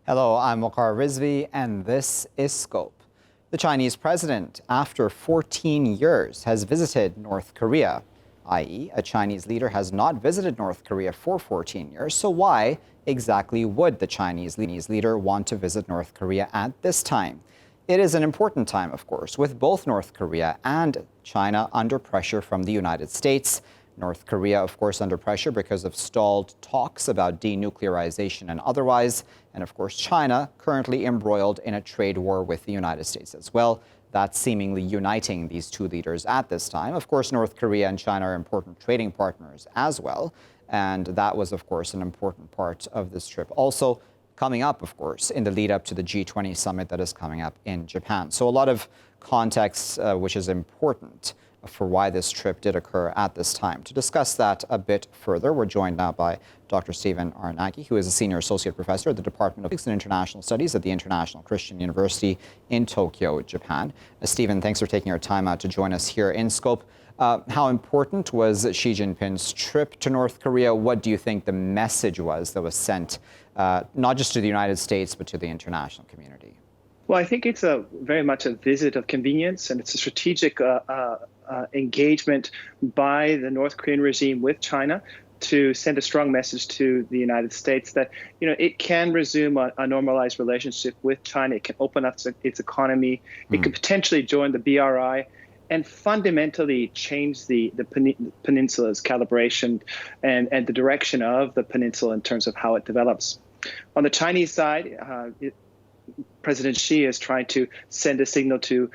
Hello, I'm Waqar Rizvi, and this is Scope. The Chinese president, after 14 years, has visited North Korea, i.e., a Chinese leader has not visited North Korea for 14 years. So why exactly would the Chinese leader want to visit North Korea at this time? It is an important time, of course, with both North Korea and China under pressure from the United States. North Korea, of course, under pressure because of stalled talks about denuclearization and otherwise. And of course, China currently embroiled in a trade war with the United States as well. That's seemingly uniting these two leaders at this time. Of course, North Korea and China are important trading partners as well. And that was, of course, an important part of this trip. Also, coming up, of course, in the lead up to the G20 summit that is coming up in Japan. So a lot of context, which is important for why this trip did occur at this time. To discuss that a bit further, we're joined now by Dr. Stephen R. Nagy, who is a senior associate professor at the Department of Politics and International Studies at the International Christian University in Tokyo, Japan. Stephen, thanks for taking your time out to join us here in Scope. How important was Xi Jinping's trip to North Korea? What do you think the message was that was sent, not just to the United States, but to the international community? Well, I think it's very much a visit of convenience, and it's a strategic engagement by the North Korean regime with China to send a strong message to the United States that, it can resume a normalized relationship with China. It can open up its economy. It could potentially join the BRI and fundamentally change the peninsula's calibration and the direction of the peninsula in terms of how it develops. On the Chinese side, President Xi is trying to send a signal to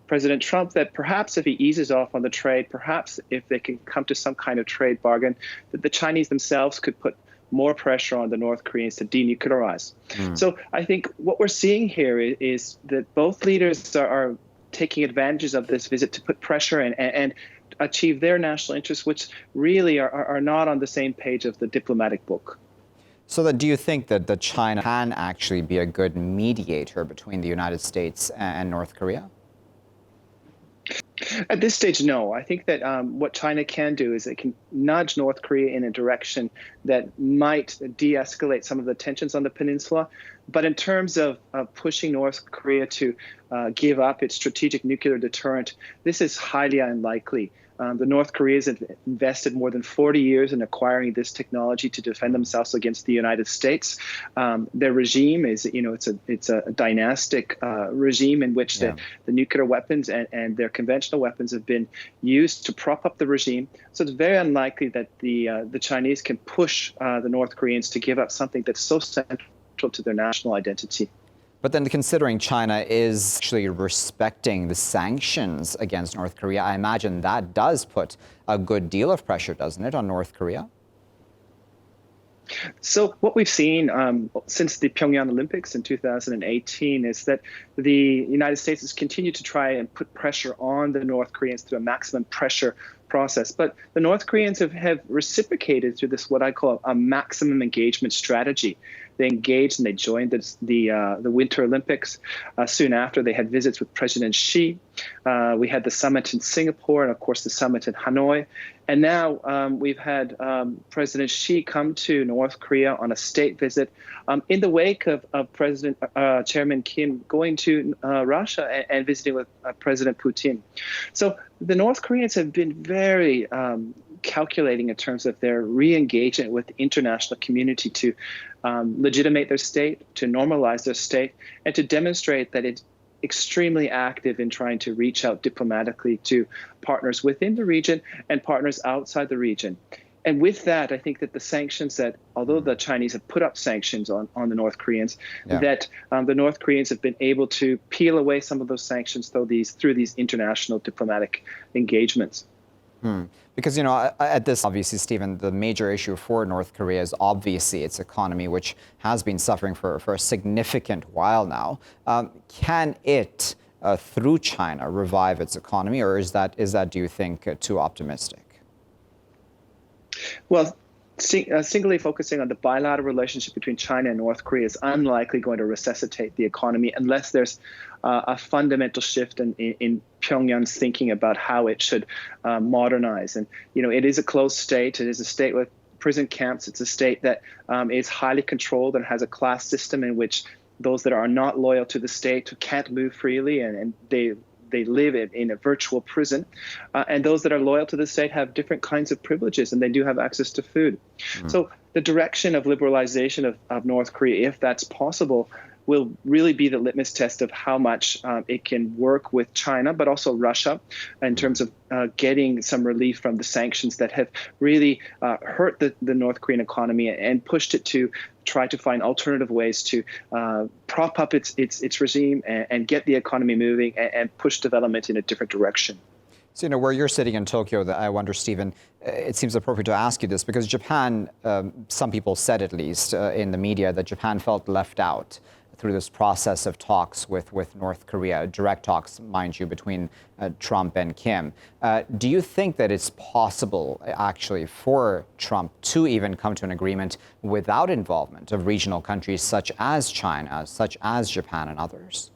President Trump that perhaps if he eases off on the trade, perhaps if they can come to some kind of trade bargain, that the Chinese themselves could put more pressure on the North Koreans to denuclearize. So I think what we're seeing here is that both leaders are taking advantages of this visit to put pressure and achieve their national interests, which really are not on the same page of the diplomatic book. So do you think that China can actually be a good mediator between the United States and North Korea? At this stage, no. I think that what China can do is it can nudge North Korea in a direction that might de-escalate some of the tensions on the peninsula. But in terms of pushing North Korea to give up its strategic nuclear deterrent, this is highly unlikely. The North Koreans have invested more than 40 years in acquiring this technology to defend themselves against the United States. Their regime is, it's a dynastic regime in which the nuclear weapons and their conventional weapons have been used to prop up the regime. So it's very unlikely that the Chinese can push the North Koreans to give up something that's so central to their national identity. But then considering China is actually respecting the sanctions against North Korea, I imagine that does put a good deal of pressure, doesn't it, on North Korea? So what we've seen since the Pyongyang Olympics in 2018 is that the United States has continued to try and put pressure on the North Koreans through a maximum pressure process. But the North Koreans have reciprocated through this, what I call a maximum engagement strategy. They engaged and they joined the Winter Olympics. Soon after, they had visits with President Xi. We had the summit in Singapore and, of course, the summit in Hanoi. And now we've had President Xi come to North Korea on a state visit in the wake of President Chairman Kim going to Russia and visiting with President Putin. So the North Koreans have been very calculating in terms of their re-engagement with the international community to legitimate their state, to normalize their state, and to demonstrate that it's extremely active in trying to reach out diplomatically to partners within the region and partners outside the region. And with that, I think that the sanctions that, although the Chinese have put up sanctions on the North Koreans, that the North Koreans have been able to peel away some of those sanctions through these international diplomatic engagements. Because, at this, obviously, Stephen, the major issue for North Korea is obviously its economy, which has been suffering for a significant while now. Can it, through China, revive its economy, or is that, do you think, too optimistic? Well, singly focusing on the bilateral relationship between China and North Korea is unlikely going to resuscitate the economy unless there's a fundamental shift in Pyongyang's thinking about how it should modernize. And, it is a closed state. It is a state with prison camps. It's a state that is highly controlled and has a class system in which those that are not loyal to the state can't move freely, and they live in a virtual prison. And those that are loyal to the state have different kinds of privileges, and they do have access to food. So the direction of liberalization of North Korea, if that's possible, will really be the litmus test of how much it can work with China, but also Russia, in terms of getting some relief from the sanctions that have really hurt the North Korean economy and pushed it to try to find alternative ways to prop up its regime and get the economy moving and push development in a different direction. So, where you're sitting in Tokyo, I wonder, Stephen, it seems appropriate to ask you this because Japan, some people said at least in the media that Japan felt left out through this process of talks with North Korea, direct talks, mind you, between Trump and Kim. Do you think that it's possible, actually, for Trump to even come to an agreement without involvement of regional countries such as China, such as Japan and others?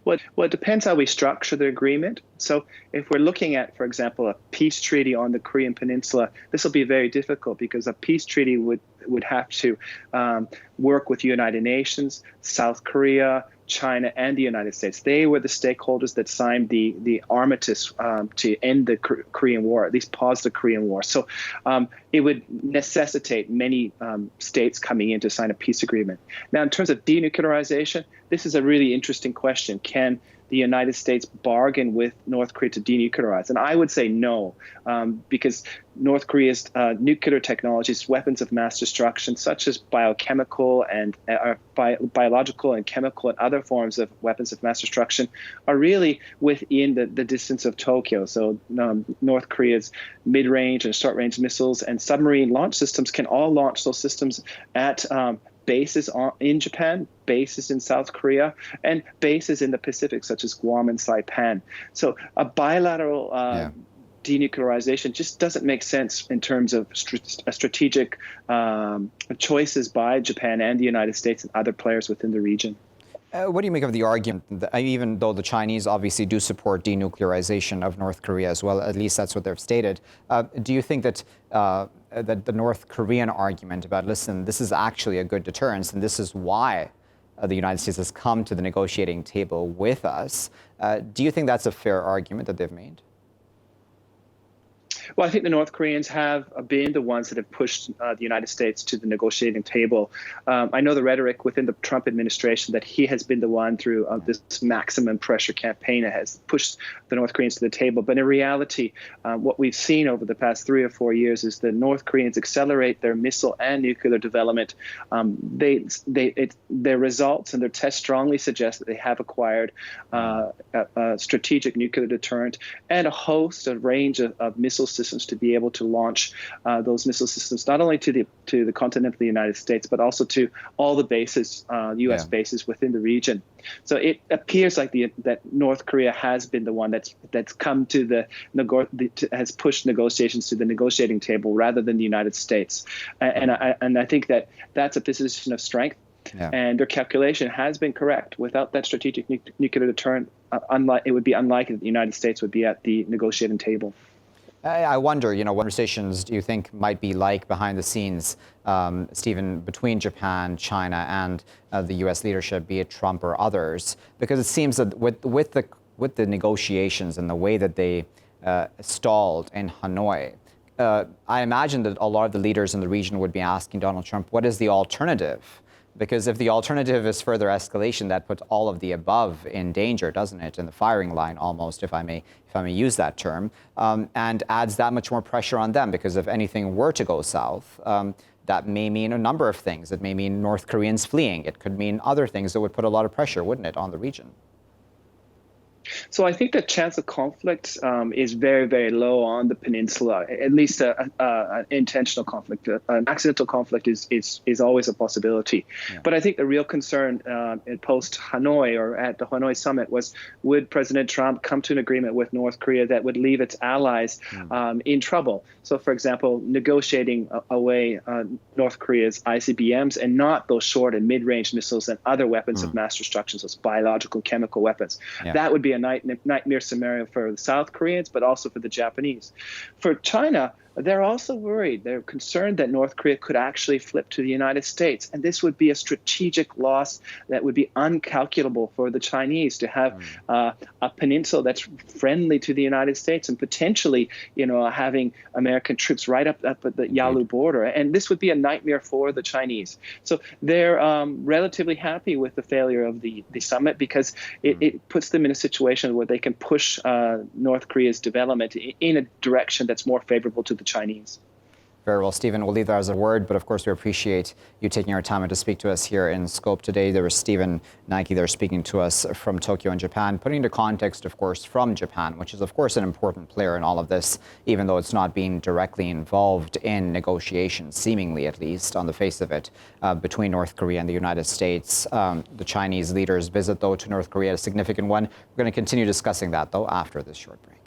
Well, it depends how we structure the agreement. So if we're looking at, for example, a peace treaty on the Korean Peninsula, this will be very difficult because a peace treaty would have to work with the United Nations, South Korea, China, and the United States. They were the stakeholders that signed the armistice to end the Korean War, at least pause the Korean War. So it would necessitate many states coming in to sign a peace agreement. Now, in terms of denuclearization, this is a really interesting question. Can the United States bargain with North Korea to denuclearize? And I would say no, because North Korea's nuclear technologies, weapons of mass destruction, such as biochemical and biological and chemical and other forms of weapons of mass destruction, are really within the distance of Tokyo. So North Korea's mid-range and short-range missiles and submarine launch systems can all launch those systems at bases in Japan, bases in South Korea, and bases in the Pacific, such as Guam and Saipan. So a bilateral denuclearization just doesn't make sense in terms of strategic choices by Japan and the United States and other players within the region. What do you make of the argument that even though the Chinese obviously do support denuclearization of North Korea as well, at least that's what they've stated, do you think that that the North Korean argument about, listen, this is actually a good deterrence and this is why the United States has come to the negotiating table with us, do you think that's a fair argument that they've made? Well, I think the North Koreans have been the ones that have pushed the United States to the negotiating table. I know the rhetoric within the Trump administration that he has been the one through this maximum pressure campaign that has pushed the North Koreans to the table. But in reality, what we've seen over the past 3 or 4 years is the North Koreans accelerate their missile and nuclear development. Their results and their tests strongly suggest that they have acquired a strategic nuclear deterrent and a range of missile systems to be able to launch those missile systems not only to the continent of the United States, but also to all the bases, U.S. bases within the region. So it appears like that North Korea has been the one that's come to has pushed negotiations to the negotiating table rather than the United States, and I think that's a position of strength. Yeah. And their calculation has been correct. Without that strategic nuclear deterrent, it would be unlikely that the United States would be at the negotiating table. I wonder, what conversations do you think might be like behind the scenes, Stephen, between Japan, China, and the U.S. leadership, be it Trump or others? Because it seems that with the negotiations and the way that they stalled in Hanoi, I imagine that a lot of the leaders in the region would be asking Donald Trump, what is the alternative? Because if the alternative is further escalation, that puts all of the above in danger, doesn't it? In the firing line, almost, if I may use that term, and adds that much more pressure on them. Because if anything were to go south, that may mean a number of things. It may mean North Koreans fleeing. It could mean other things that would put a lot of pressure, wouldn't it, on the region? So I think the chance of conflict is very, very low on the peninsula. At least an intentional conflict. An accidental conflict is always a possibility. Yeah. But I think the real concern in post-Hanoi or at the Hanoi summit was, would President Trump come to an agreement with North Korea that would leave its allies in trouble? So, for example, negotiating away North Korea's ICBMs and not those short and mid-range missiles and other weapons of mass destruction, those biological, chemical weapons. Yeah. That would be a nightmare scenario for the South Koreans, but also for the Japanese. For China, they're also worried. They're concerned that North Korea could actually flip to the United States. And this would be a strategic loss that would be uncalculable for the Chinese to have a peninsula that's friendly to the United States and potentially, having American troops right up at the Yalu border. And this would be a nightmare for the Chinese. So they're relatively happy with the failure of the summit because it puts them in a situation where they can push North Korea's development in a direction that's more favorable to the Chinese. Very well, Stephen. We'll leave that as a word, but of course we appreciate you taking our time to speak to us here in Scope today. There was Stephen Nagy there speaking to us from Tokyo in Japan, putting into context, of course, from Japan, which is, of course, an important player in all of this, even though it's not being directly involved in negotiations, seemingly at least, on the face of it, between North Korea and the United States. The Chinese leader's visit, though, to North Korea, a significant one. We're going to continue discussing that, though, after this short break.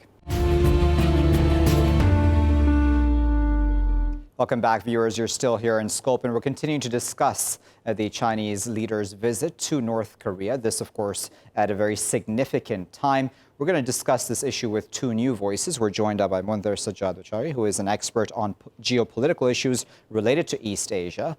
Welcome back, viewers. You're still here in Scope, and we're continuing to discuss the Chinese leader's visit to North Korea. This, of course, at a very significant time. We're going to discuss this issue with two new voices. We're joined by Moundhir Sajjad, Bechari, who is an expert on geopolitical issues related to East Asia.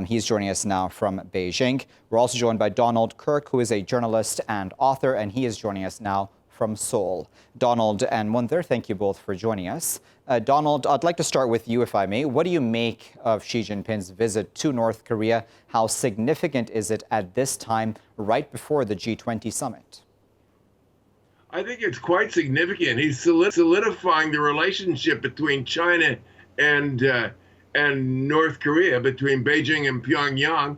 He's joining us now from Beijing. We're also joined by Donald Kirk, who is a journalist and author, and he is joining us now from Seoul. Donald and Moundhir, thank you both for joining us. Donald, I'd like to start with you, if I may. What do you make of Xi Jinping's visit to North Korea? How significant is it at this time, right before the G20 summit? I think it's quite significant. He's solidifying the relationship between China and North Korea, between Beijing and Pyongyang.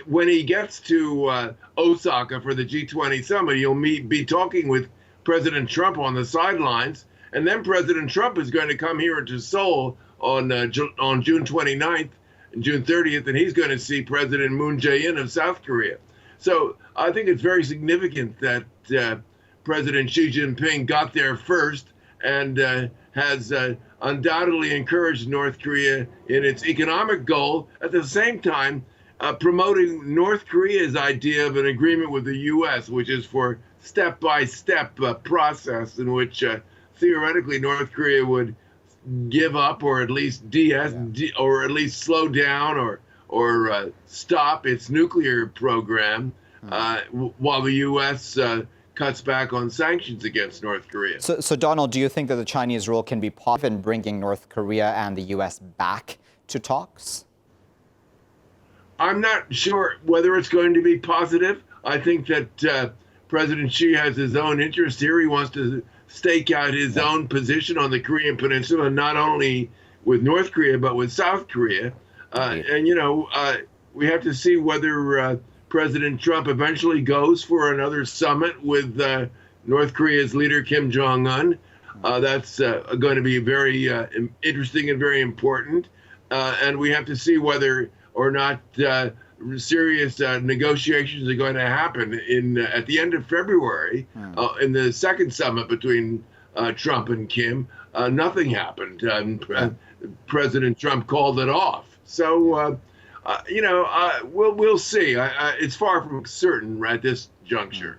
When he gets to Osaka for the G20 summit, he'll be talking with President Trump on the sidelines. And then President Trump is going to come here to Seoul on June 29th and June 30th, and he's going to see President Moon Jae-in of South Korea. So I think it's very significant that President Xi Jinping got there first and has undoubtedly encouraged North Korea in its economic goal, at the same time promoting North Korea's idea of an agreement with the U.S., which is for step-by-step process in which theoretically North Korea would give up or at least or at least slow down or stop its nuclear program while the U.S. Cuts back on sanctions against North Korea. So, Donald, do you think that the Chinese role can be positive in bringing North Korea and the U.S. back to talks? I'm not sure whether it's going to be positive. I think that President Xi has his own interest here. He wants to stake out his own position on the Korean Peninsula, not only with North Korea, but with South Korea. And, we have to see whether President Trump eventually goes for another summit with North Korea's leader, Kim Jong-un. That's going to be very interesting and very important. And we have to see whether or not serious negotiations are going to happen at the end of February in the second summit between Trump and Kim. Nothing happened. President Trump called it off. So, we'll see. It's far from certain at this juncture.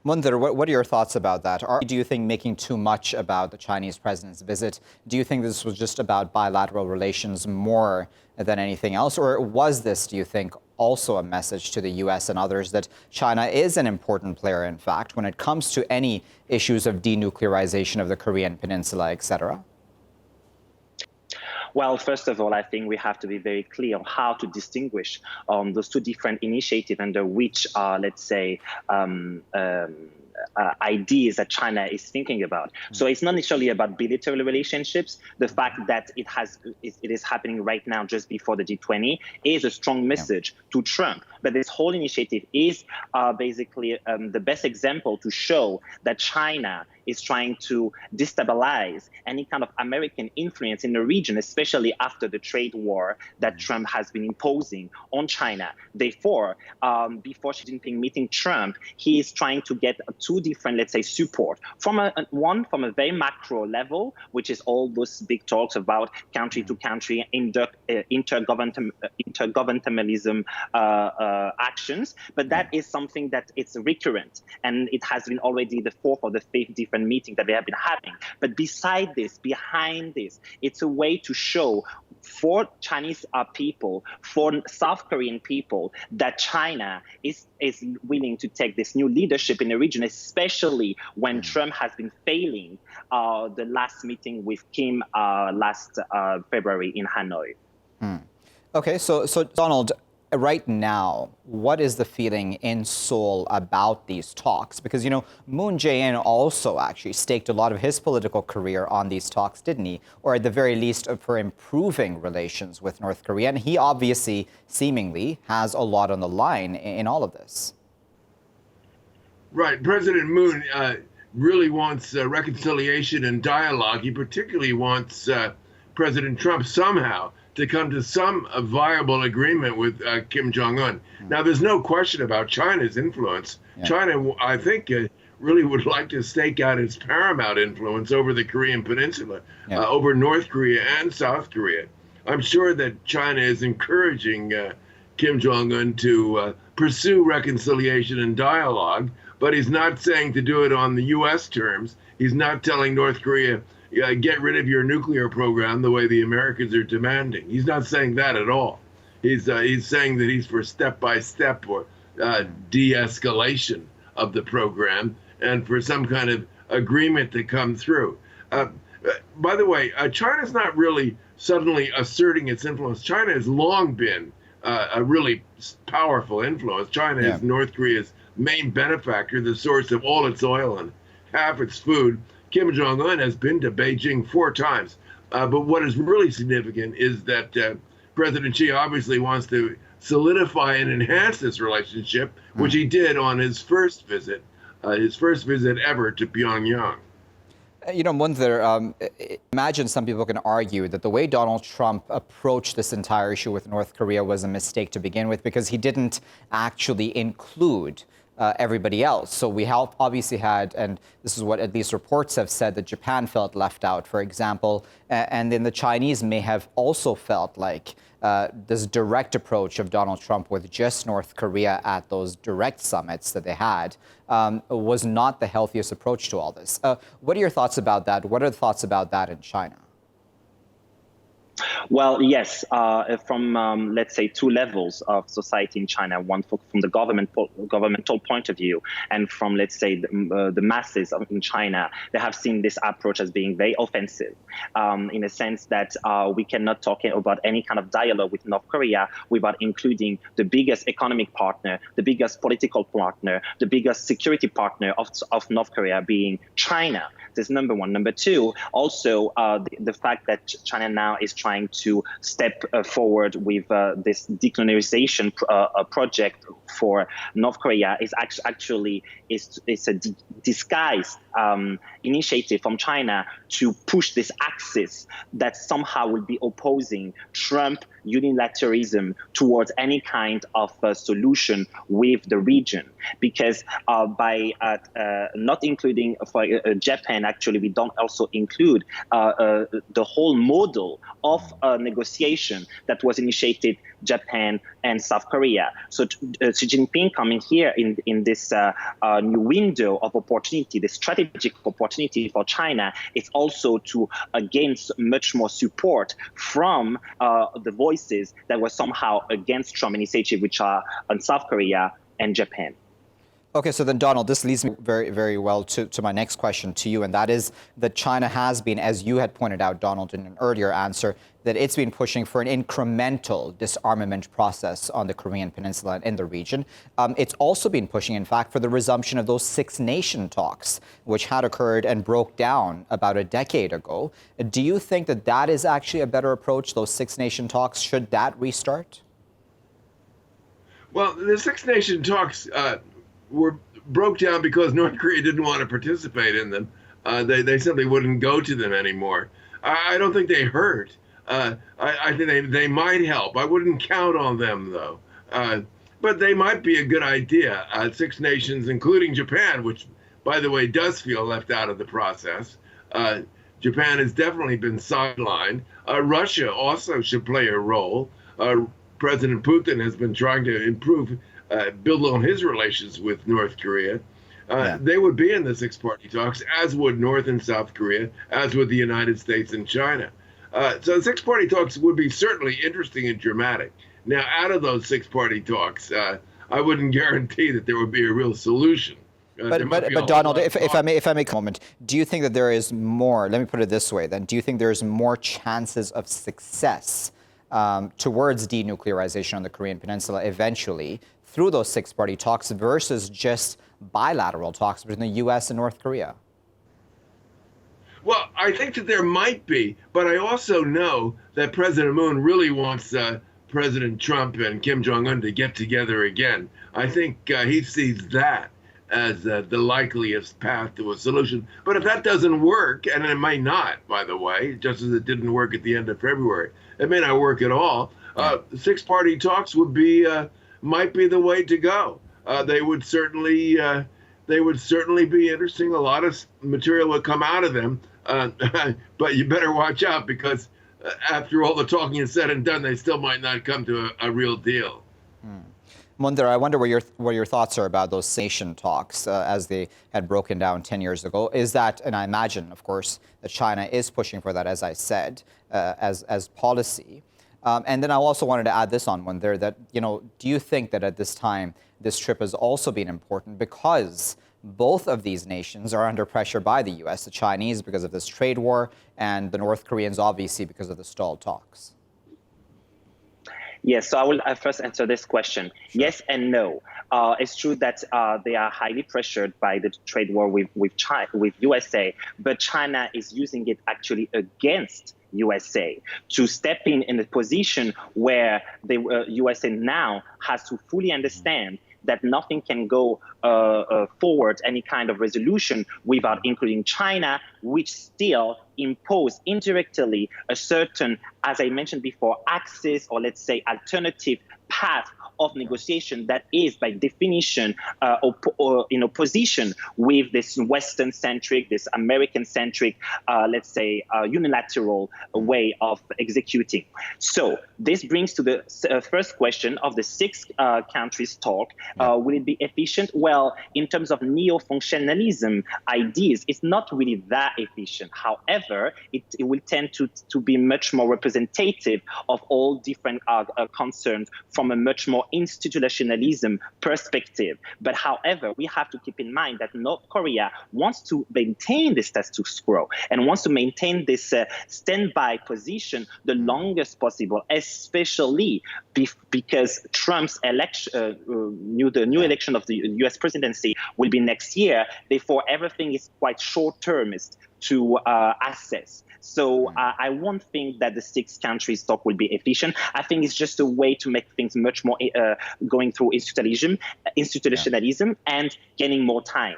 Moundhir, what are your thoughts about that? Do you think making too much about the Chinese president's visit? Do you think this was just about bilateral relations more than anything else? Or was this, do you think, also a message to the U.S. and others that China is an important player, in fact, when it comes to any issues of denuclearization of the Korean Peninsula, et cetera? Well, first of all, I think we have to be very clear on how to distinguish those two different initiatives under which, let's say, ideas that China is thinking about. So it's not necessarily about bilateral relationships. The fact that it is happening right now just before the G20 is a strong message to Trump. But this whole initiative is basically the best example to show that China is trying to destabilize any kind of American influence in the region, especially after the trade war that Trump has been imposing on China. Therefore, before Xi Jinping meeting Trump, he is trying to get two different, let's say, support. One from a very macro level, which is all those big talks about country-to-country intergovernmentalism actions. But that is something that it's recurrent, and it has been already the fourth or the fifth different meetings that they have been having. But beside this, behind this, it's a way to show for Chinese people, for South Korean people, that China is willing to take this new leadership in the region, especially when Trump has been failing the last meeting with Kim last February in Hanoi. Okay, so Donald, right now, what is the feeling in Seoul about these talks? Because, you know, Moon Jae-in also actually staked a lot of his political career on these talks, didn't he? Or at the very least for improving relations with North Korea. And he obviously, seemingly, has a lot on the line in all of this. Right. President Moon really wants reconciliation and dialogue. He particularly wants President Trump somehow to come to some viable agreement with Kim Jong-un. Now, there's no question about China's influence. Yeah. China, I think, really would like to stake out its paramount influence over the Korean Peninsula, over North Korea and South Korea. I'm sure that China is encouraging Kim Jong-un to pursue reconciliation and dialogue, but he's not saying to do it on the U.S. terms. He's not telling North Korea, get rid of your nuclear program the way the Americans are demanding. He's not saying that at all. He's saying that he's for step-by-step or de-escalation of the program and for some kind of agreement to come through. By the way, China's not really suddenly asserting its influence. China has long been a really powerful influence. China is North Korea's main benefactor, the source of all its oil and half its food. Kim Jong-un has been to Beijing 4 times. But what is really significant is that President Xi obviously wants to solidify and enhance this relationship, which he did on his first visit ever to Pyongyang. You know, Moundhir, imagine some people can argue that the way Donald Trump approached this entire issue with North Korea was a mistake to begin with because he didn't actually include everybody else. So we have obviously had, and this is what at least reports have said, that Japan felt left out, for example, and then the Chinese may have also felt like this direct approach of Donald Trump with just North Korea at those direct summits that they had was not the healthiest approach to all this. What are your thoughts about that? What are the thoughts about that in China? Well, yes, from, let's say, 2 levels of society in China, one from the governmental point of view, and from, let's say, the masses in China, they have seen this approach as being very offensive, in a sense that we cannot talk about any kind of dialogue with North Korea without including the biggest economic partner, the biggest political partner, the biggest security partner of North Korea being China. That's number one. Number two, also the fact that China now is trying to step forward with this decolonization project for North Korea is actually a disguised initiative from China to push this axis that somehow will be opposing Trump unilateralism towards any kind of solution with the region. Because by not including for Japan, actually, we don't also include the whole model of negotiation that was initiated Japan and South Korea. So Xi Jinping coming here in this new window of opportunity, the strategic opportunity for China, is also to gain much more support from the voices that were somehow against Trump initiative, which are on South Korea and Japan. Okay, so then, Donald, this leads me very, very well to my next question to you, and that is that China has been, as you had pointed out, Donald, in an earlier answer, that it's been pushing for an incremental disarmament process on the Korean Peninsula and in the region. It's also been pushing, in fact, for the resumption of those Six-Nation talks, which had occurred and broke down about a decade ago. Do you think that that is actually a better approach, those Six-Nation talks? Should that restart? Well, the Six-Nation talks broke down because North Korea didn't want to participate in them. They simply wouldn't go to them anymore. I don't think they hurt. I think they might help. I wouldn't count on them, though. But they might be a good idea. 6 nations, including Japan, which, by the way, does feel left out of the process. Japan has definitely been sidelined. Russia also should play a role. President Putin has been trying to build on his relations with North Korea. They would be in the six-party talks, as would North and South Korea, as would the United States and China. So the six-party talks would be certainly interesting and dramatic. Now, out of those six-party talks, I wouldn't guarantee that there would be a real solution. But Donald, if I may a moment, do you think that there is more, let me put it this way then, do you think there's more chances of success towards denuclearization on the Korean Peninsula eventually through those six-party talks versus just bilateral talks between the U.S. and North Korea? Well, I think that there might be, but I also know that President Moon really wants President Trump and Kim Jong-un to get together again. I think he sees that as the likeliest path to a solution. But if that doesn't work, and it might not, by the way, just as it didn't work at the end of February, it may not work at all. Six-party talks would be might be the way to go. They would certainly be interesting. A lot of material would come out of them, but you better watch out because after all the talking is said and done, they still might not come to a real deal. Moundhir, I wonder what your thoughts are about those nation talks as they had broken down 10 years ago. Is that, and I imagine, of course, that China is pushing for that, as I said, as policy. And then I also wanted to add this on, Moundhir, that, do you think that at this time, this trip has also been important because both of these nations are under pressure by the U.S., the Chinese because of this trade war, and the North Koreans, obviously, because of the stalled talks? Yes, so I will first answer this question. Yes and no. It's true that they are highly pressured by the trade war with China, with USA, but China is using it actually against USA to step in a position where the USA now has to fully understand that nothing can go forward, any kind of resolution, without including China, which still impose indirectly a certain, as I mentioned before, access or let's say alternative path of negotiation that is by definition in opposition with this Western-centric, this American-centric, let's say, unilateral way of executing. So this brings to the first question of the six countries talk. Will it be efficient? Well, in terms of neo-functionalism ideas, it's not really that efficient. However, it will tend to be much more representative of all different concerns from a much more institutionalism perspective. But however, we have to keep in mind that North Korea wants to maintain the status quo and wants to maintain this standby position the longest possible, especially because Trump's election, the new election of the U.S. presidency will be next year. Therefore, everything is quite short-termist to assess. So I won't think that the six countries talk will be efficient. I think it's just a way to make things much more going through institutionalism and gaining more time.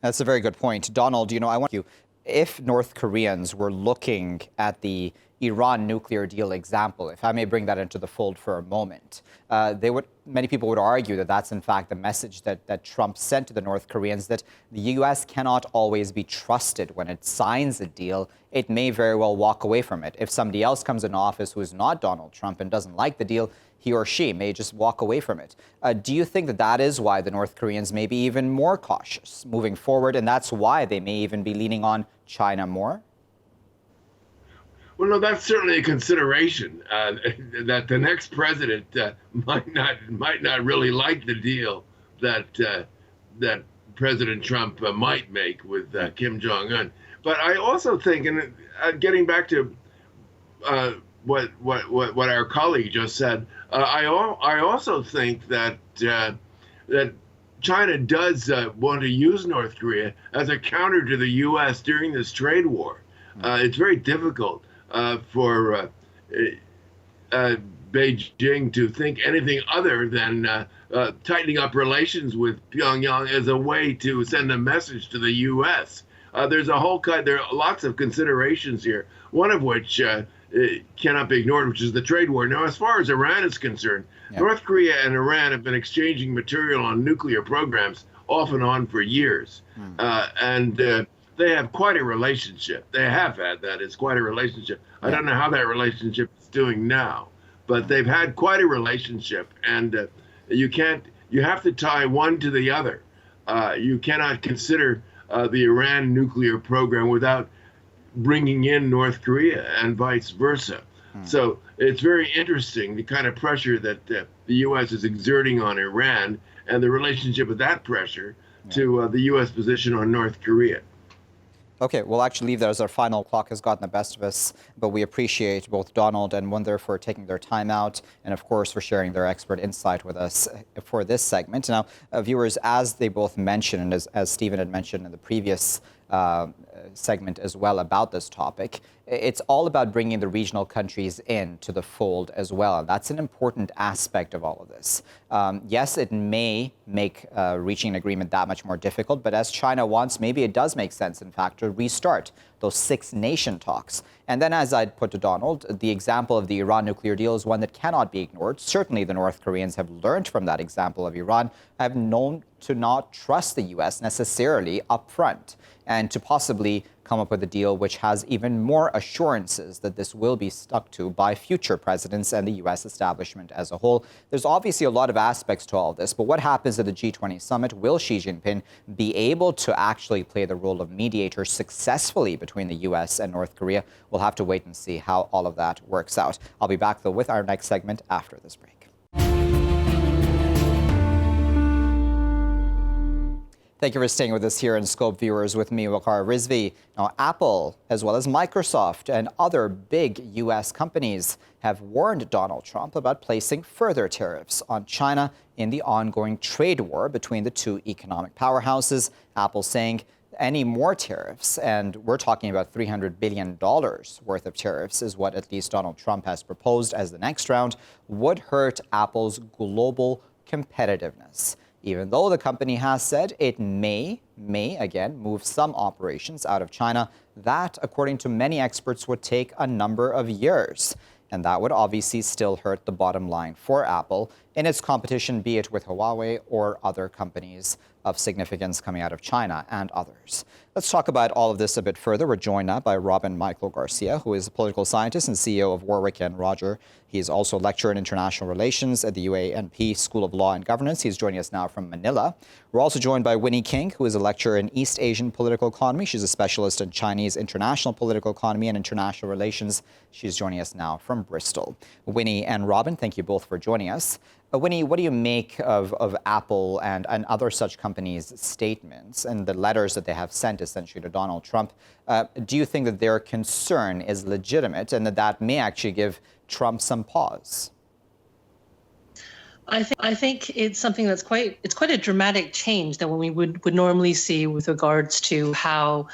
That's a very good point. Donald, I want you, if North Koreans were looking at the Iran nuclear deal example, if I may bring that into the fold for a moment, many people would argue that that's in fact the message that Trump sent to the North Koreans, that the U.S. cannot always be trusted. When it signs a deal, it may very well walk away from it. If somebody else comes in office who is not Donald Trump and doesn't like the deal, he or she may just walk away from it. Do you think that that is why the North Koreans may be even more cautious moving forward, and that's why they may even be leaning on China more? Well, no, that's certainly a consideration that the next president might not really like the deal that President Trump might make with Kim Jong-un. But I also think, and getting back to what our colleague just said, I also think that that China does want to use North Korea as a counter to the U.S. during this trade war. It's very difficult for Beijing to think anything other than tightening up relations with Pyongyang as a way to send a message to the U.S. There are lots of considerations here, one of which cannot be ignored, which is the trade war. Now, as far as Iran is concerned, North Korea and Iran have been exchanging material on nuclear programs off and on for years. They have quite a relationship. They have had, that is, quite a relationship. I don't know how that relationship is doing now, but they've had quite a relationship, and you have to tie one to the other. you cannot consider the Iran nuclear program without bringing in North Korea and vice versa. So it's very interesting, the kind of pressure that the U.S. is exerting on Iran and the relationship of that pressure to the U.S. position on North Korea. Okay, we'll actually leave that as our final. Clock has gotten the best of us, but we appreciate both Donald and Moundhir for taking their time out and, of course, for sharing their expert insight with us for this segment. Now, viewers, as they both mentioned, and as Stephen had mentioned in the previous segment as well about this topic, it's all about bringing the regional countries into the fold as well. That's an important aspect of all of this. Yes, it may make reaching an agreement that much more difficult, but as China wants, maybe it does make sense, in fact, to restart those six-nation talks. And then, as I'd put to Donald, the example of the Iran nuclear deal is one that cannot be ignored. Certainly, the North Koreans have learned from that example of Iran, have known to not trust the U.S. necessarily up front, and to possibly come up with a deal which has even more assurances that this will be stuck to by future presidents and the U.S. establishment as a whole. There's obviously a lot of aspects to all this, but what happens at the G20 summit? Will Xi Jinping be able to actually play the role of mediator successfully between the U.S. and North Korea? We'll have to wait and see how all of that works out. I'll be back, though, with our next segment after this break. Thank you for staying with us here in Scope, viewers. With me, Waqar Rizvi. Now, Apple, as well as Microsoft and other big U.S. companies, have warned Donald Trump about placing further tariffs on China in the ongoing trade war between the two economic powerhouses. Apple saying any more tariffs, and we're talking about $300 billion worth of tariffs, is what at least Donald Trump has proposed as the next round, would hurt Apple's global competitiveness. Even though the company has said it may again move some operations out of China, that, according to many experts, would take a number of years. And that would obviously still hurt the bottom line for Apple in its competition, be it with Huawei or other companies of significance coming out of China and others. Let's talk about all of this a bit further. We're joined now by Robin Michael Garcia, who is a political scientist and CEO of Warwick and Roger. He's also a lecturer in international relations at the UANP School of Law and Governance. He's joining us now from Manila. We're also joined by Winnie King, who is a lecturer in East Asian political economy. She's a specialist in Chinese international political economy and international relations. She's joining us now from Bristol. Winnie and Robin, thank you both for joining us. Winnie, what do you make of Apple and other such companies' statements and the letters that they have sent essentially to Donald Trump? Do you think that their concern is legitimate and that may actually give Trump some pause? I think it's something that's quite a dramatic change than what we would normally see with regards to how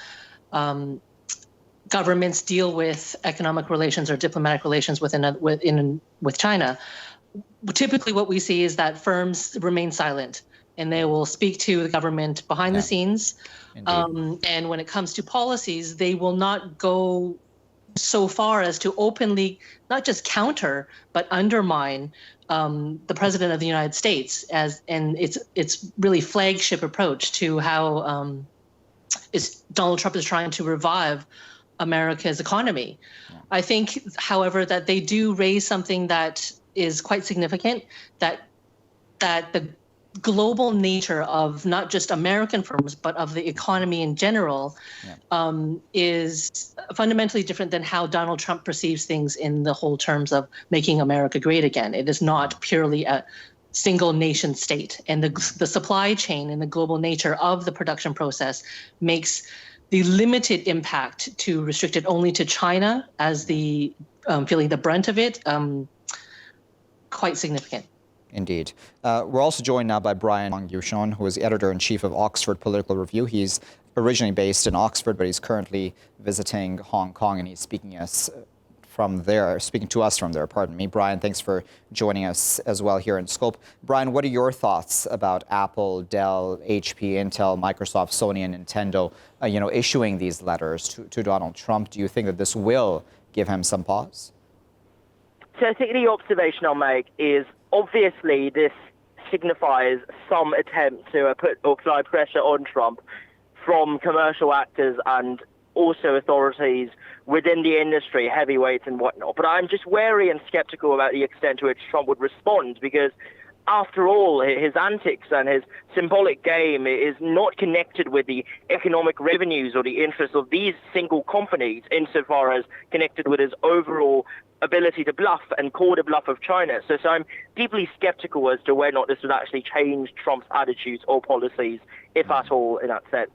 governments deal with economic relations or diplomatic relations with China. Typically, what we see is that firms remain silent and they will speak to the government behind the scenes. And when it comes to policies, they will not go so far as to openly not just counter but undermine the president of the United States and its really flagship approach to how Donald Trump is trying to revive America's economy. I think, however, that they do raise something that is quite significant, that the global nature of not just American firms, but of the economy in general, is fundamentally different than how Donald Trump perceives things in the whole terms of making America great again. It is not purely a single nation state. And the supply chain and the global nature of the production process makes the limited impact to restrict it only to China as the feeling the brunt of it quite significant. Indeed. We're also joined now by Brian Shun, who is editor-in-chief of Oxford Political Review. He's originally based in Oxford, but he's currently visiting Hong Kong, and he's speaking to us from there. Pardon me. Brian, thanks for joining us as well here in Scope. Brian, what are your thoughts about Apple, Dell, HP, Intel, Microsoft, Sony, and Nintendo, issuing these letters to Donald Trump? Do you think that this will give him some pause? So I think the observation I'll make is obviously this signifies some attempt to put or apply pressure on Trump from commercial actors and also authorities within the industry, heavyweights and whatnot. But I'm just wary and skeptical about the extent to which Trump would respond, because after all, his antics and his symbolic game is not connected with the economic revenues or the interests of these single companies insofar as connected with his overall ability to bluff and call the bluff of China. So I'm deeply skeptical as to whether or not this would actually change Trump's attitudes or policies, if at all, in that sense.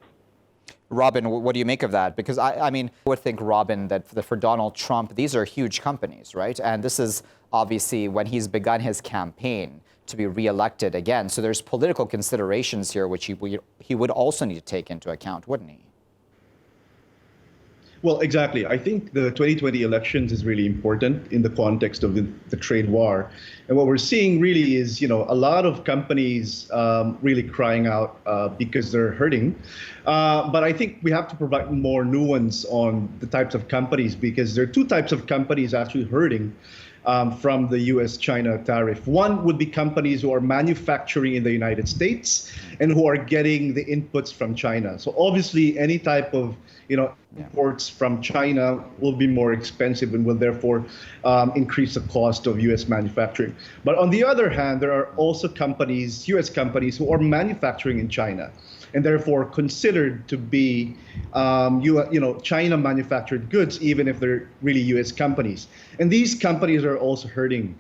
Robin, what do you make of that? Because I mean, I would think, Robin, that for Donald Trump, these are huge companies, right? And this is obviously when he's begun his campaign to be reelected again. So there's political considerations here, which he would also need to take into account, wouldn't he? Well, exactly. I think the 2020 elections is really important in the context of the trade war. And what we're seeing really is, a lot of companies really crying out because they're hurting. But I think we have to provide more nuance on the types of companies, because there are two types of companies actually hurting from the US-China tariff. One would be companies who are manufacturing in the United States and who are getting the inputs from China. So obviously, any type of imports from China will be more expensive and will therefore increase the cost of U.S. manufacturing. But on the other hand, there are also companies, U.S. companies, who are manufacturing in China and therefore considered to be China manufactured goods, even if they're really U.S. companies. And these companies are also hurting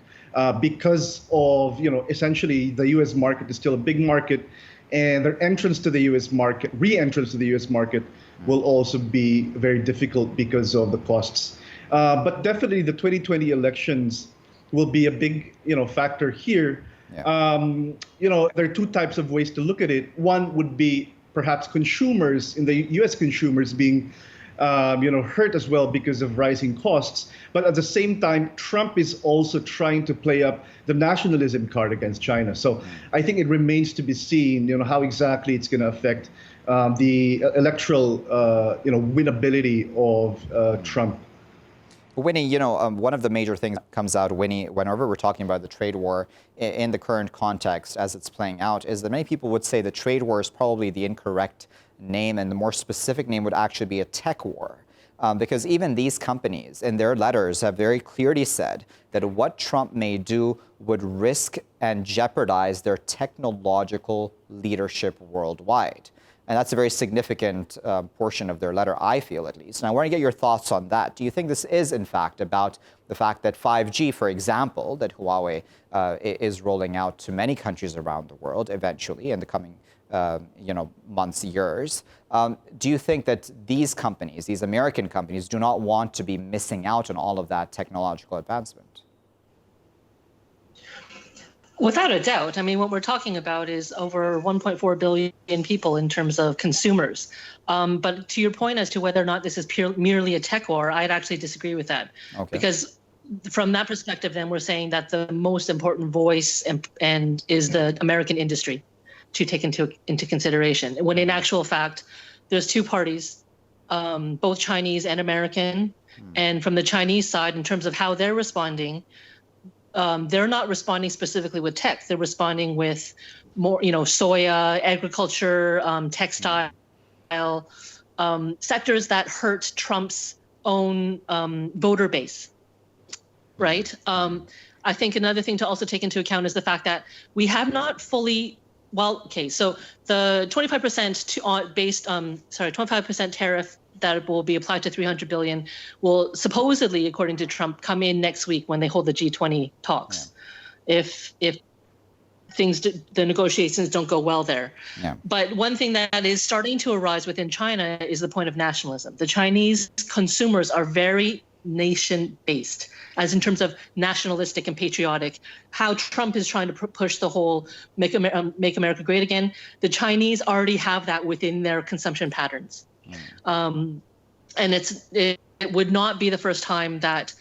because of, essentially the U.S. market is still a big market, and their entrance to the U.S. market, re-entrance to the U.S. market, will also be very difficult because of the costs. But definitely the 2020 elections will be a big, factor here. Yeah. There are two types of ways to look at it. One would be perhaps consumers, in the U.S. consumers being, hurt as well because of rising costs. But at the same time, Trump is also trying to play up the nationalism card against China. So I think it remains to be seen, how exactly it's going to affect the electoral, winnability of Trump. Winnie, one of the major things that comes out, Winnie, whenever we're talking about the trade war in the current context as it's playing out, is that many people would say the trade war is probably the incorrect name, and the more specific name would actually be a tech war. Because even these companies in their letters have very clearly said that what Trump may do would risk and jeopardize their technological leadership worldwide. And that's a very significant portion of their letter, I feel at least. And I want to get your thoughts on that. Do you think this is, in fact, about the fact that 5G, for example, that Huawei is rolling out to many countries around the world eventually in the coming months, years. Do you think that these companies, these American companies, do not want to be missing out on all of that technological advancement? Without a doubt. I mean, what we're talking about is over 1.4 billion people in terms of consumers. But to your point as to whether or not this is merely a tech war, I'd actually disagree with that. Okay. Because from that perspective, then we're saying that the most important voice and is the American industry to take into consideration. When in actual fact, there's two parties, both Chinese and American. And from the Chinese side, in terms of how they're responding, they're not responding specifically with tech. They're responding with more, soya, agriculture, textile, sectors that hurt Trump's own voter base, right? I think another thing to also take into account is the fact that we have not fully. Well, okay, so the 25% tariff that will be applied to 300 billion will supposedly, according to Trump, come in next week when they hold the G20 talks. Yeah. If the negotiations don't go well there. Yeah. But one thing that is starting to arise within China is the point of nationalism. The Chinese consumers are very nation-based, as in terms of nationalistic and patriotic. How Trump is trying to push the whole make America great again, the Chinese already have that within their consumption patterns. And it would not be the first time that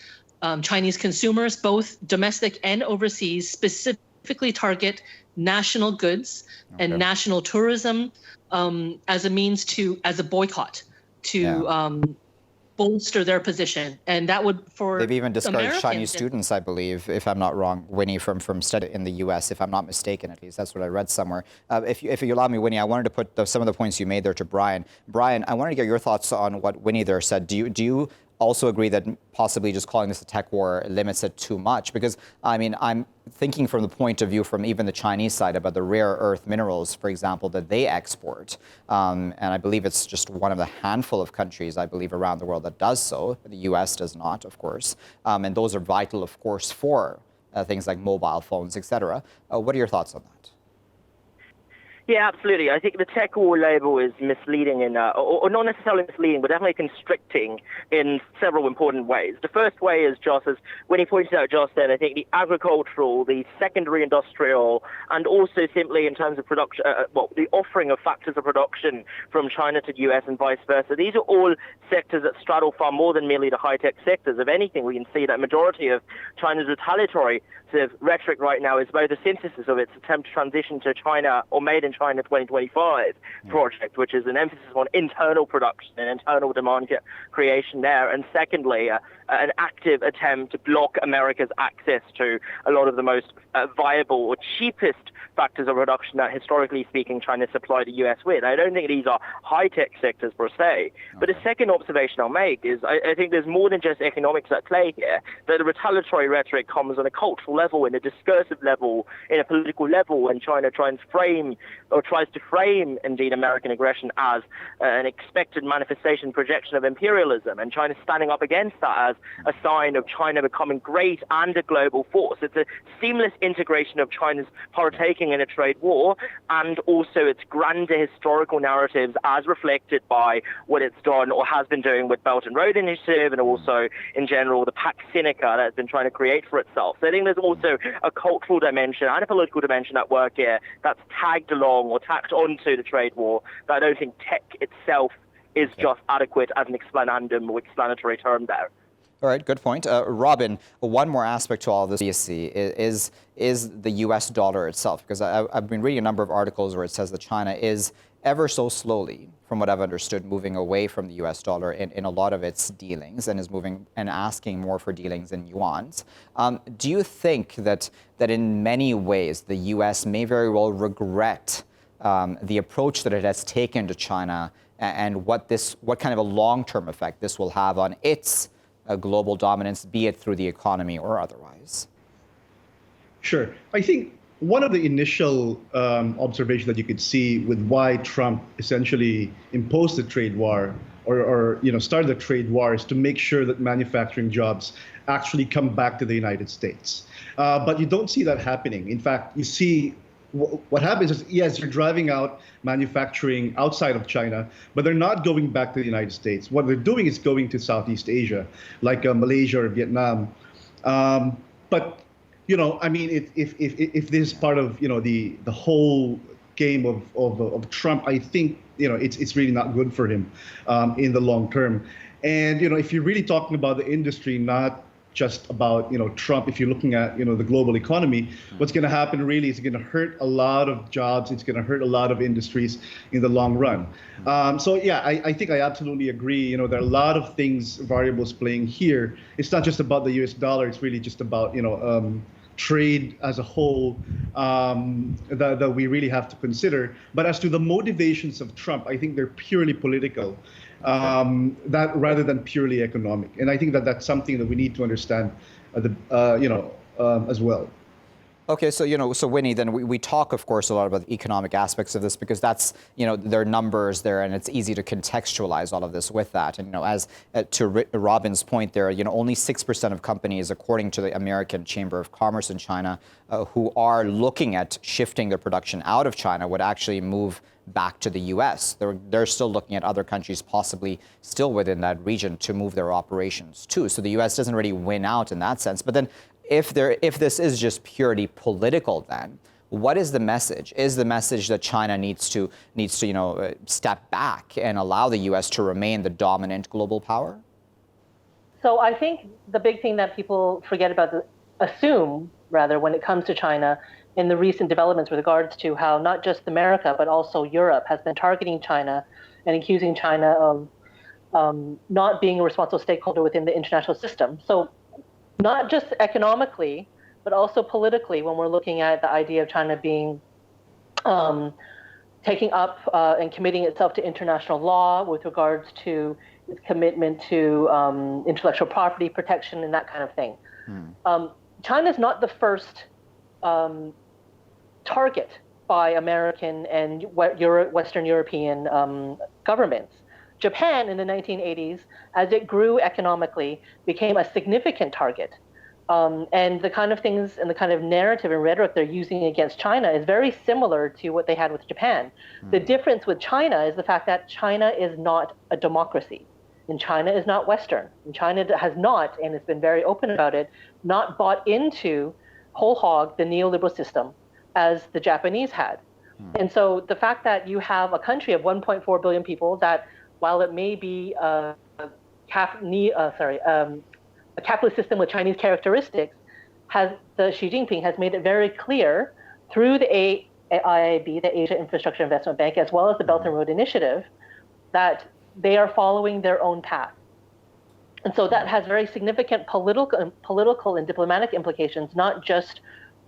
Chinese consumers, both domestic and overseas, specifically target national goods and national tourism as a means as a boycott to bolster their position. And that would, for they've even discouraged Americans, Chinese students, I believe, if I'm not wrong, Winnie, from study in the U.S., if I'm not mistaken, at least. That's what I read somewhere. If you allow me, Winnie, I wanted to put some of the points you made there to Brian. Brian, I wanted to get your thoughts on what Winnie there said. Do you also agree that possibly just calling this a tech war limits it too much? Because, I mean, I'm thinking from the point of view from even the Chinese side about the rare earth minerals, for example, that they export. And I believe it's just one of the handful of countries, I believe, around the world that does so. The U.S. does not, of course. And those are vital, of course, for things like mobile phones, et cetera. What are your thoughts on that? Yeah, absolutely. I think the tech war label is misleading or not necessarily misleading, but definitely constricting in several important ways. The first way is just as Winnie pointed out just then, I think the agricultural, the secondary industrial, and also simply in terms of production, the offering of factors of production from China to the US and vice versa. These are all sectors that straddle far more than merely the high-tech sectors. If anything, we can see that majority of China's retaliatory sort of rhetoric right now is both a synthesis of its attempt to transition to China or Made in China 2025 project, which is an emphasis on internal production and internal demand creation there, and secondly, an active attempt to block America's access to a lot of the most viable or cheapest factors of production that, historically speaking, China supplied the US with. I don't think these are high-tech sectors per se. But the second observation I'll make is I think there's more than just economics at play here, that the retaliatory rhetoric comes on a cultural level, in a discursive level, in a political level, when China tries to frame, indeed, American aggression as an expected manifestation, projection of imperialism, and China standing up against that as a sign of China becoming great and a global force. It's a seamless integration of China's partaking in a trade war and also its grander historical narratives as reflected by what it's done or has been doing with Belt and Road Initiative, and also in general the Pax Sinica that it's been trying to create for itself. So I think there's also a cultural dimension and a political dimension at work here that's tagged along or tacked onto the trade war that I don't think tech itself is just adequate as an explanandum or explanatory term there. All right, good point. Robin, one more aspect to all of this you see is the US dollar itself, because I've been reading a number of articles where it says that China is ever so slowly, from what I've understood, moving away from the US dollar in a lot of its dealings, and is moving and asking more for dealings in yuans. Do you think that in many ways the US may very well regret the approach that it has taken to China, and what kind of a long-term effect this will have on its global dominance, be it through the economy or otherwise? Sure. I think one of the initial observations that you could see with why Trump essentially imposed the trade war or started the trade war is to make sure that manufacturing jobs actually come back to the United States. But you don't see that happening. In fact, you see what happens is, yes, you're driving out manufacturing outside of China, but they're not going back to the United States. What they're doing is going to Southeast Asia, like Malaysia or Vietnam. But I mean, if this is part of the whole game of Trump, I think it's really not good for him in the long term. And if you're really talking about the industry, not just about Trump, if you're looking at the global economy, what's going to happen really is going to hurt a lot of jobs. It's going to hurt a lot of industries in the long run. So yeah, I think I absolutely agree. There are a lot of variables playing here. It's not just about the US dollar. It's really just about trade as a whole that we really have to consider. But as to the motivations of Trump, I think they're purely political, that rather than purely economic. And I think that that's something that we need to understand, as well. Okay, so Winnie, then we talk, of course, a lot about the economic aspects of this, because that's, there are numbers there, and it's easy to contextualize all of this with that. And, as to Robin's point there, only 6% of companies, according to the American Chamber of Commerce in China, who are looking at shifting their production out of China would actually move back to the U.S. They're still looking at other countries possibly still within that region to move their operations to. So the U.S. doesn't really win out in that sense. But then if this is just purely political, then what is the message? Is the message that China needs to step back and allow the U.S. to remain the dominant global power? So I think the big thing that people forget about, assume rather, when it comes to China in the recent developments with regards to how not just America but also Europe has been targeting China and accusing China of not being a responsible stakeholder within the international system. So not just economically, but also politically, when we're looking at the idea of China being taking up and committing itself to international law with regards to its commitment to intellectual property protection and that kind of thing. China is not the first target by American and Western European governments. Japan in the 1980s, as it grew economically, became a significant target. And the kind of things and the kind of narrative and rhetoric they're using against China is very similar to what they had with Japan. The difference with China is the fact that China is not a democracy. And China is not Western. And China has not, and has been very open about it, not bought into whole hog the neoliberal system as the Japanese had. And so the fact that you have a country of 1.4 billion people that, while it may be a capitalist system with Chinese characteristics, Xi Jinping has made it very clear through the AIIB, the Asia Infrastructure Investment Bank, as well as the Belt and Road Initiative, that they are following their own path. And so that has very significant political and diplomatic implications, not just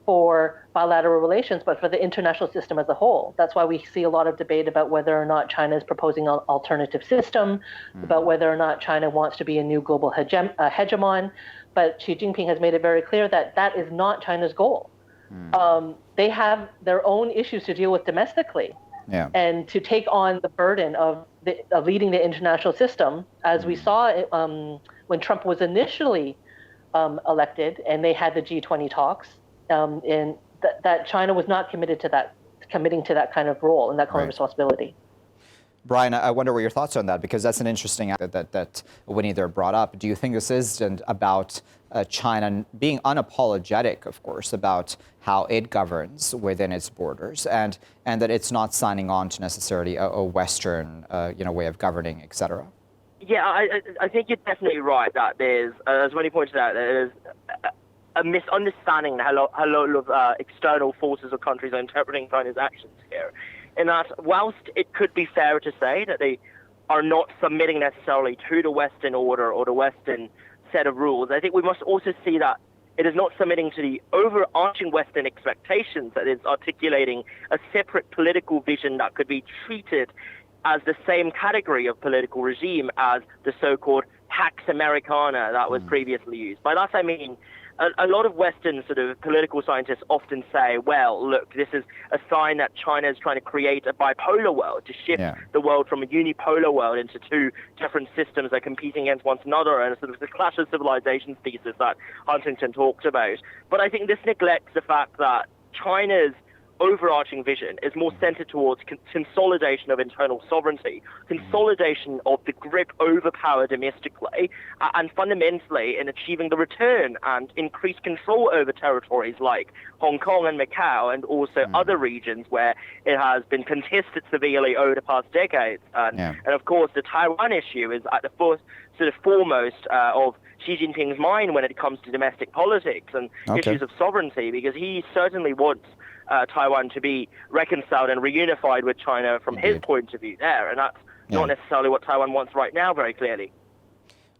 for bilateral relations, but for the international system as a whole. That's why we see a lot of debate about whether or not China is proposing an alternative system, about whether or not China wants to be a new global hegemon. But Xi Jinping has made it very clear that that is not China's goal. They have their own issues to deal with domestically. And to take on the burden of leading the international system, as we saw when Trump was initially elected and they had the G20 talks, and that China was not committing to that kind of role and that kind of responsibility. Brian, I wonder what your thoughts are on that, because that's an interesting aspect that Winnie there brought up. Do you think this is about China being unapologetic, of course, about how it governs within its borders, and that it's not signing on to necessarily a Western way of governing, et cetera? Yeah, I think you're definitely right that there's, as Winnie pointed out, there's a misunderstanding how a lot of external forces or countries are interpreting China's actions here. In that, whilst it could be fair to say that they are not submitting necessarily to the Western order or the Western set of rules, I think we must also see that it is not submitting to the overarching Western expectations, that it's articulating a separate political vision that could be treated as the same category of political regime as the so-called Pax Americana that was previously used. By that I mean, a lot of Western sort of political scientists often say, well, look, this is a sign that China is trying to create a bipolar world, to shift the world from a unipolar world into two different systems that are competing against one another, and sort of the clash of civilizations thesis that Huntington talked about. But I think this neglects the fact that China's overarching vision is more centered towards consolidation of internal sovereignty, consolidation of the grip over power domestically, and fundamentally in achieving the return and increased control over territories like Hong Kong and Macau, and also other regions where it has been contested severely over the past decades. And of course, the Taiwan issue is at the foremost of Xi Jinping's mind when it comes to domestic politics and issues of sovereignty, because he certainly wants Taiwan to be reconciled and reunified with China from his point of view there. And that's not necessarily what Taiwan wants right now, very clearly.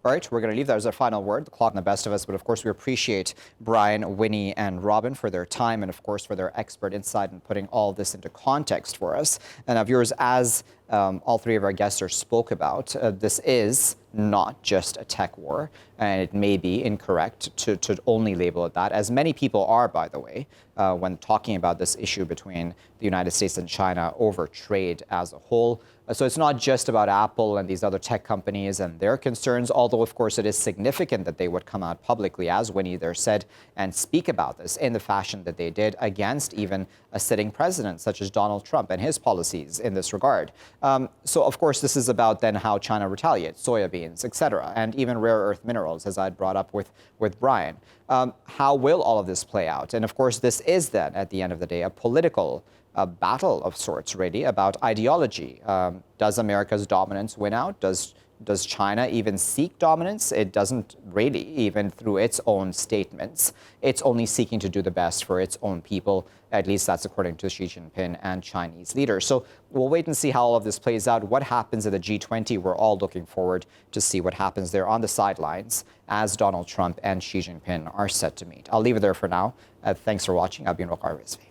All right, we're going to leave that as our final word, the clock and the best of us. But of course, we appreciate Brian, Winnie, and Robin for their time, and of course, for their expert insight in putting all this into context for us. And now, viewers, as all three of our guests spoke about, this is not just a tech war, and it may be incorrect to only label it that, as many people are, by the way, when talking about this issue between the United States and China over trade as a whole. So it's not just about Apple and these other tech companies and their concerns, although, of course, it is significant that they would come out publicly, as Winnie there said, and speak about this in the fashion that they did against even a sitting president such as Donald Trump and his policies in this regard. So, of course, this is about then how China retaliates, soybeans, et cetera, and even rare earth minerals, as I'd brought up with Brian. How will all of this play out? And, of course, this is then, at the end of the day, a political battle of sorts, really, about ideology. Does America's dominance win out? Does China even seek dominance? It doesn't really, even through its own statements. It's only seeking to do the best for its own people. At least that's according to Xi Jinping and Chinese leaders. So we'll wait and see how all of this plays out. What happens at the G20? We're all looking forward to see what happens there on the sidelines as Donald Trump and Xi Jinping are set to meet. I'll leave it there for now. Thanks for watching. I've been Waqar Rizvi.